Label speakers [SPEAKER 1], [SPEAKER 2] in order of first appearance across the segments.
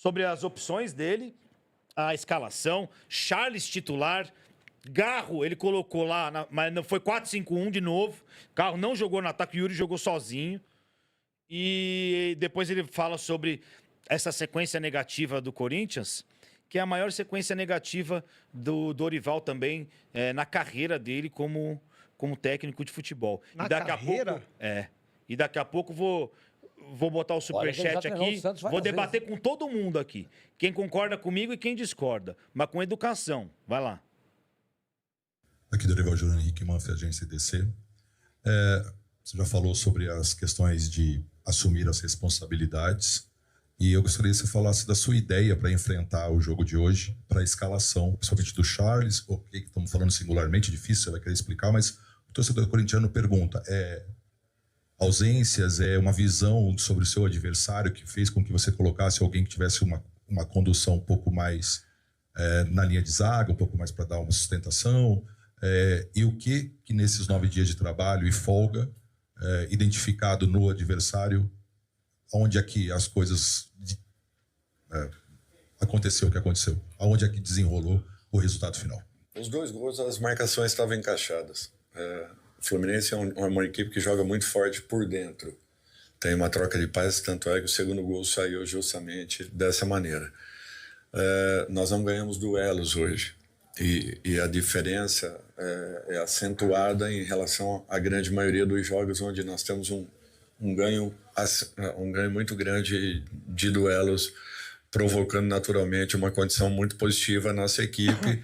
[SPEAKER 1] sobre as opções dele, a escalação, Charles titular, Garro, ele colocou lá, mas não foi 4-5-1 de novo. Garro não jogou no ataque, o Yuri jogou sozinho. E depois ele fala sobre essa sequência negativa do Corinthians, que é a maior sequência negativa do Dorival também na carreira dele como técnico de futebol.
[SPEAKER 2] Na
[SPEAKER 1] e daqui
[SPEAKER 2] carreira?
[SPEAKER 1] a pouco, e daqui a pouco vou botar o superchat aqui, vou debater com todo mundo aqui. Quem concorda comigo e quem discorda, mas com educação. Vai lá.
[SPEAKER 3] Aqui Dorival Júnior Henrique Manfre, agência EDC. Você já falou sobre as questões de assumir as responsabilidades e eu gostaria que você falasse da sua ideia para enfrentar o jogo de hoje, para a escalação, principalmente do Charles, ok, que estamos falando singularmente, difícil, você vai querer explicar, mas o torcedor corintiano pergunta, ausências, uma visão sobre o seu adversário que fez com que você colocasse alguém que tivesse uma condução um pouco mais na linha de zaga, um pouco mais para dar uma sustentação, e o que nesses 9 dias de trabalho e folga, identificado no adversário, onde é que as coisas aconteceu o que aconteceu, aonde é que desenrolou o resultado final.
[SPEAKER 4] Os 2 gols, as marcações estavam encaixadas. O Fluminense é uma equipe que joga muito forte por dentro. Tem uma troca de passes, tanto é que o segundo gol saiu justamente dessa maneira. Nós não ganhamos duelos hoje. E a diferença é acentuada em relação à grande maioria dos jogos onde nós temos um ganho muito grande de duelos, provocando naturalmente uma condição muito positiva à nossa equipe,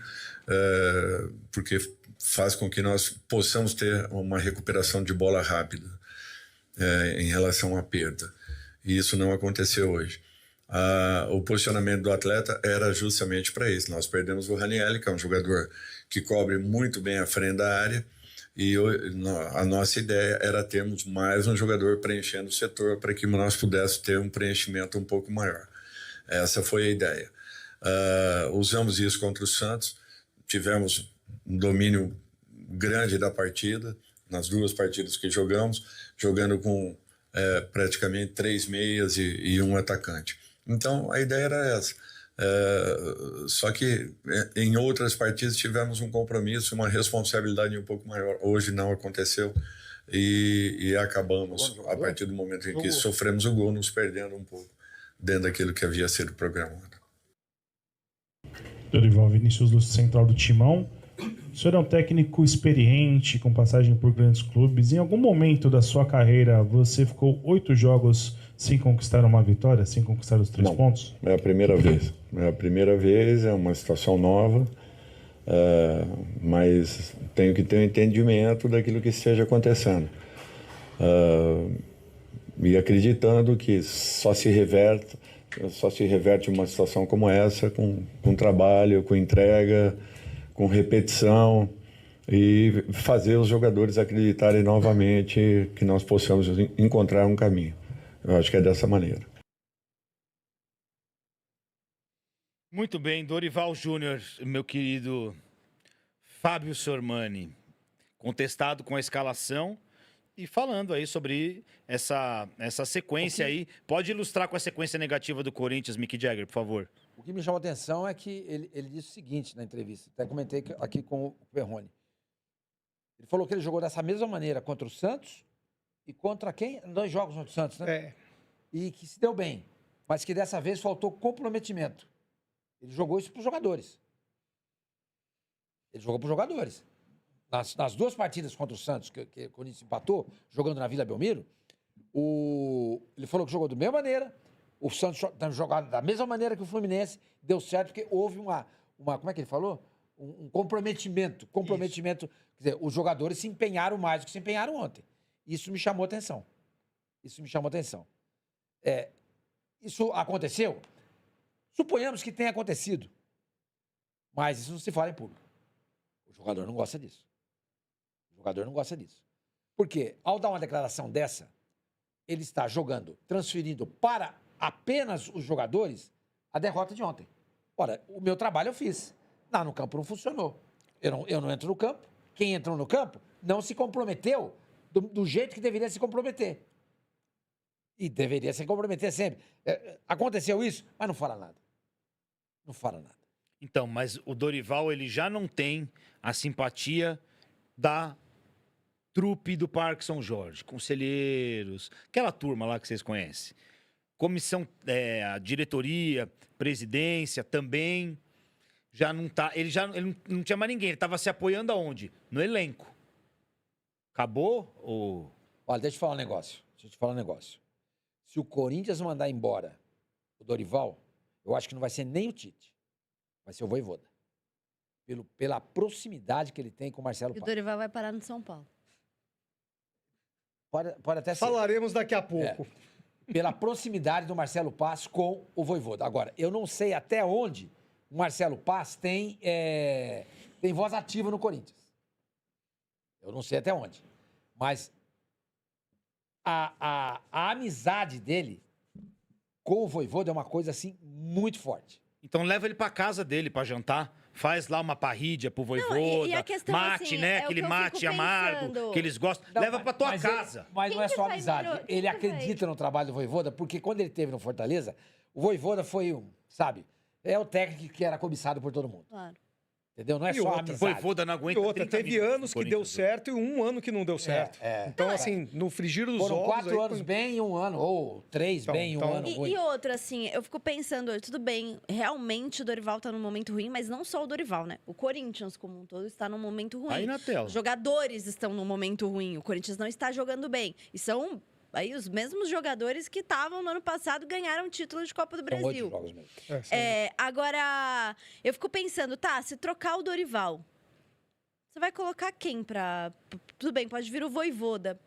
[SPEAKER 4] porque faz com que nós possamos ter uma recuperação de bola rápida em relação à perda. E isso não aconteceu hoje. O posicionamento do atleta era justamente para isso. Nós perdemos o Ranieri, que é um jogador que cobre muito bem a frente da área, e a nossa ideia era termos mais um jogador preenchendo o setor para que nós pudéssemos ter um preenchimento um pouco maior. Essa foi a ideia. Usamos isso contra o Santos, tivemos um domínio grande da partida, nas 2 partidas que jogamos, jogando com praticamente 3 meias e 1 atacante. Então, a ideia era essa. Só que em outras partidas tivemos um compromisso, uma responsabilidade um pouco maior. Hoje não aconteceu e acabamos, a partir do momento em que sofremos o gol, nos perdendo um pouco dentro daquilo que havia sido programado.
[SPEAKER 5] Dorival, Vinícius Lúcio, central do Timão. O senhor é um técnico experiente, com passagem por grandes clubes. Em algum momento da sua carreira, você ficou 8 jogos sem conquistar uma vitória, sem conquistar os 3 pontos?
[SPEAKER 4] É a primeira vez. É a primeira vez, é uma situação nova, mas tenho que ter um entendimento daquilo que esteja acontecendo. E acreditando que só se reverte uma situação como essa com trabalho, com entrega, com repetição e fazer os jogadores acreditarem novamente que nós possamos encontrar um caminho. Eu acho que é dessa maneira.
[SPEAKER 1] Muito bem, Dorival Júnior, meu querido Fábio Sormani, contestado com a escalação e falando aí sobre essa sequência aí. Pode ilustrar com a sequência negativa do Corinthians, Mick Jagger, por favor.
[SPEAKER 2] O que me chamou a atenção é que ele disse o seguinte na entrevista, até comentei aqui com o Perrone. Ele falou que ele jogou dessa mesma maneira contra o Santos e contra quem? 2 jogos contra o Santos, né? E que se deu bem, mas que dessa vez faltou comprometimento. Ele jogou isso para os jogadores. Ele jogou para os jogadores. Nas 2 partidas contra o Santos, que o Corinthians empatou, jogando na Vila Belmiro, ele falou que jogou da mesma maneira, o Santos jogou da mesma maneira que o Fluminense, deu certo, porque houve uma como é que ele falou? Um comprometimento. Comprometimento. Isso. Quer dizer, os jogadores se empenharam mais do que se empenharam ontem. Isso me chamou a atenção. Isso aconteceu? Suponhamos que tenha acontecido. Mas isso não se fala em público. O jogador não gosta disso. Porque, ao dar uma declaração dessa, ele está transferindo para apenas os jogadores a derrota de ontem. Ora, o meu trabalho eu fiz. Lá no campo não funcionou. Eu não entro no campo. Quem entrou no campo não se comprometeu do jeito que deveria se comprometer. E deveria se comprometer sempre. Aconteceu isso, mas não fala nada. Não fala nada.
[SPEAKER 1] Então, mas o Dorival, ele já não tem a simpatia da trupe do Parque São Jorge, conselheiros, aquela turma lá que vocês conhecem. Comissão, a diretoria, presidência também já não tá. Ele não tinha mais ninguém, ele estava se apoiando aonde? No elenco. Acabou? Ou...
[SPEAKER 2] Olha, deixa eu te falar um negócio. Se o Corinthians mandar embora o Dorival, eu acho que não vai ser nem o Tite. Vai ser o Vojvoda. Pela proximidade que ele tem com o Marcelo
[SPEAKER 6] E o
[SPEAKER 2] Paz.
[SPEAKER 6] Dorival vai parar no São Paulo.
[SPEAKER 2] Pode até ser.
[SPEAKER 7] Falaremos daqui a pouco.
[SPEAKER 2] Pela proximidade do Marcelo Paz com o Vojvoda. Agora, eu não sei até onde o Marcelo Paz tem voz ativa no Corinthians. Eu não sei até onde. Mas a amizade dele com o Vojvoda é uma coisa, assim, muito forte.
[SPEAKER 1] Então leva ele pra casa dele pra jantar. Faz lá uma parrídia pro Vojvoda.
[SPEAKER 6] e a questão,
[SPEAKER 1] mate,
[SPEAKER 6] assim,
[SPEAKER 1] né?
[SPEAKER 6] é o
[SPEAKER 1] Aquele
[SPEAKER 6] que eu
[SPEAKER 1] mate
[SPEAKER 6] fico
[SPEAKER 1] amargo
[SPEAKER 6] pensando.
[SPEAKER 1] que eles gostam.
[SPEAKER 2] Não,
[SPEAKER 1] leva pra tua
[SPEAKER 2] mas
[SPEAKER 1] casa.
[SPEAKER 2] Mas
[SPEAKER 6] Quem
[SPEAKER 2] não é
[SPEAKER 6] que
[SPEAKER 2] só
[SPEAKER 6] vai
[SPEAKER 2] amizade.
[SPEAKER 6] melhor-
[SPEAKER 2] Ele
[SPEAKER 6] quem que
[SPEAKER 2] acredita no trabalho do Vojvoda, porque quando ele esteve no Fortaleza, o Vojvoda foi sabe, é o técnico que era cobiçado por todo mundo.
[SPEAKER 6] Claro.
[SPEAKER 2] Entendeu? Não é
[SPEAKER 7] E
[SPEAKER 2] só
[SPEAKER 7] outra,
[SPEAKER 2] amizade.
[SPEAKER 1] Vojvoda não
[SPEAKER 7] E
[SPEAKER 1] aguenta
[SPEAKER 7] outra,
[SPEAKER 1] 30
[SPEAKER 7] teve
[SPEAKER 1] minutos
[SPEAKER 7] anos
[SPEAKER 1] no
[SPEAKER 7] que deu
[SPEAKER 1] Corinthians.
[SPEAKER 7] certo e um ano que não deu certo. Então, assim, no frigir dos
[SPEAKER 2] Foram
[SPEAKER 7] ovos...
[SPEAKER 2] 4
[SPEAKER 7] aí,
[SPEAKER 2] anos bem e 1 ano, ou 3
[SPEAKER 7] Então,
[SPEAKER 2] bem e 1
[SPEAKER 7] então-
[SPEAKER 2] ano ruim.
[SPEAKER 6] E outra, assim, eu fico pensando, tudo bem, realmente o Dorival tá num momento ruim, mas não só o Dorival, né? O Corinthians, como um todo, está num momento ruim.
[SPEAKER 1] Aí na tela.
[SPEAKER 6] Os jogadores estão num momento ruim. O Corinthians não está jogando bem. E são aí os mesmos jogadores que estavam no ano passado ganharam o título de Copa do
[SPEAKER 2] São 8
[SPEAKER 6] Brasil.
[SPEAKER 2] jogos mesmo.
[SPEAKER 6] Agora, eu fico pensando, tá, se trocar o Dorival, você vai colocar quem pra... Tudo bem, pode vir o Vojvoda.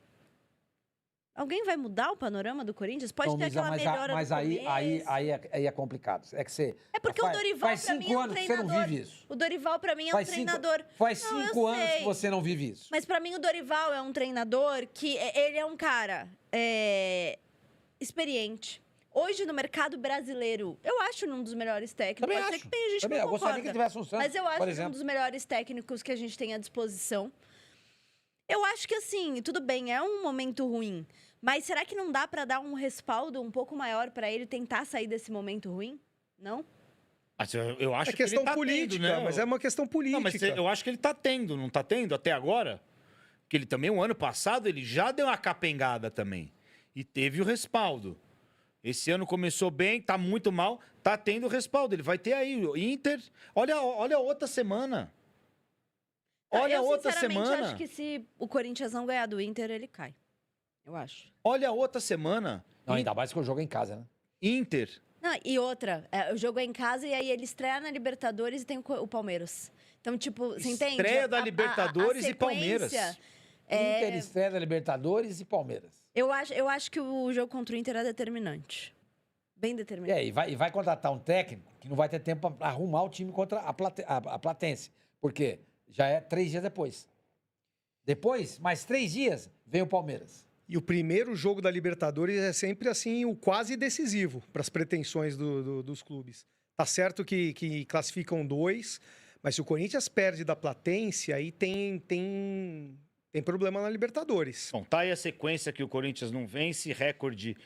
[SPEAKER 6] Alguém vai mudar o panorama do Corinthians? Pode
[SPEAKER 2] Não,
[SPEAKER 6] ter
[SPEAKER 2] Misa,
[SPEAKER 6] aquela melhora
[SPEAKER 2] mas
[SPEAKER 6] no
[SPEAKER 2] aí
[SPEAKER 6] começo.
[SPEAKER 2] é complicado. É que você...
[SPEAKER 6] É porque o Dorival,
[SPEAKER 2] faz
[SPEAKER 6] pra mim,
[SPEAKER 2] 5
[SPEAKER 6] é um
[SPEAKER 2] anos que você não
[SPEAKER 6] treinador.
[SPEAKER 2] vive isso.
[SPEAKER 6] O Dorival, pra mim, é um
[SPEAKER 2] Faz
[SPEAKER 6] treinador...
[SPEAKER 2] Faz
[SPEAKER 6] Não,
[SPEAKER 2] 5
[SPEAKER 6] eu
[SPEAKER 2] anos
[SPEAKER 6] sei.
[SPEAKER 2] que você não vive isso.
[SPEAKER 6] Mas pra mim, o Dorival é um treinador que... Ele é um cara experiente. Hoje, no mercado brasileiro, eu acho um dos melhores técnicos.
[SPEAKER 2] Também
[SPEAKER 6] Pode ser
[SPEAKER 2] acho.
[SPEAKER 6] que tenha gente
[SPEAKER 2] Também,
[SPEAKER 6] que
[SPEAKER 2] eu
[SPEAKER 6] não
[SPEAKER 2] gostaria
[SPEAKER 6] concorda.
[SPEAKER 2] que tivesse um Santos,
[SPEAKER 6] Mas eu acho
[SPEAKER 2] por
[SPEAKER 6] um
[SPEAKER 2] exemplo.
[SPEAKER 6] dos melhores técnicos que a gente tem à disposição. Eu acho que, assim, tudo bem, é um momento ruim. Mas será que não dá pra dar um respaldo um pouco maior pra ele tentar sair desse momento ruim? Não?
[SPEAKER 1] Mas eu acho
[SPEAKER 7] É questão
[SPEAKER 1] que ele tá
[SPEAKER 7] política,
[SPEAKER 1] tendo, né?
[SPEAKER 7] mas é uma questão política.
[SPEAKER 1] Não, mas eu acho que ele tá tendo, não tá tendo até agora? Que ele também, o ano passado, ele já deu uma capengada também. E teve o respaldo. Esse ano começou bem, tá muito mal, tá tendo o respaldo. Ele vai ter aí o Inter. Olha a outra semana. Olha a outra
[SPEAKER 6] sinceramente,
[SPEAKER 1] semana.
[SPEAKER 6] acho que se o Corinthians não ganhar do Inter, ele cai. Eu acho.
[SPEAKER 1] Olha a outra semana.
[SPEAKER 2] Não, ainda mais que eu jogo em casa, né?
[SPEAKER 1] Inter.
[SPEAKER 6] Não, e outra, o jogo é em casa e aí ele estreia na Libertadores e tem o Palmeiras. Então, tipo, você entende?
[SPEAKER 1] Estreia da Libertadores e Palmeiras.
[SPEAKER 6] sequência,
[SPEAKER 2] Inter, estreia da Libertadores e Palmeiras.
[SPEAKER 6] Eu acho que o jogo contra o Inter é determinante. Bem determinante.
[SPEAKER 2] E vai contratar um técnico que não vai ter tempo para arrumar o time contra a Platense. Por quê? Já é 3 dias depois. Depois, mais 3 dias, vem o Palmeiras.
[SPEAKER 7] E o primeiro jogo da Libertadores é sempre, assim, o quase decisivo para as pretensões dos clubes. Tá certo que classificam 2, mas se o Corinthians perde da Platense, aí tem problema na Libertadores.
[SPEAKER 1] Bom, tá aí a sequência que o Corinthians não vence, recorde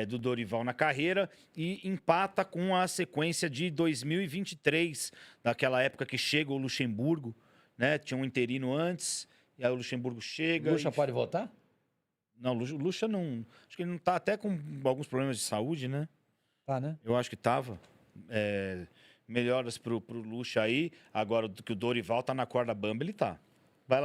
[SPEAKER 1] do Dorival na carreira, e empata com a sequência de 2023, daquela época que chega o Luxemburgo, né? Tinha um interino antes, e aí o Luxemburgo chega.
[SPEAKER 2] Lucha pode voltar?
[SPEAKER 1] Não, o Lucha não. Acho que ele não tá até com alguns problemas de saúde, né?
[SPEAKER 2] Tá, né?
[SPEAKER 1] Eu acho que tava. Melhoras pro Lucha aí. Agora que o Dorival tá na corda bamba, ele tá.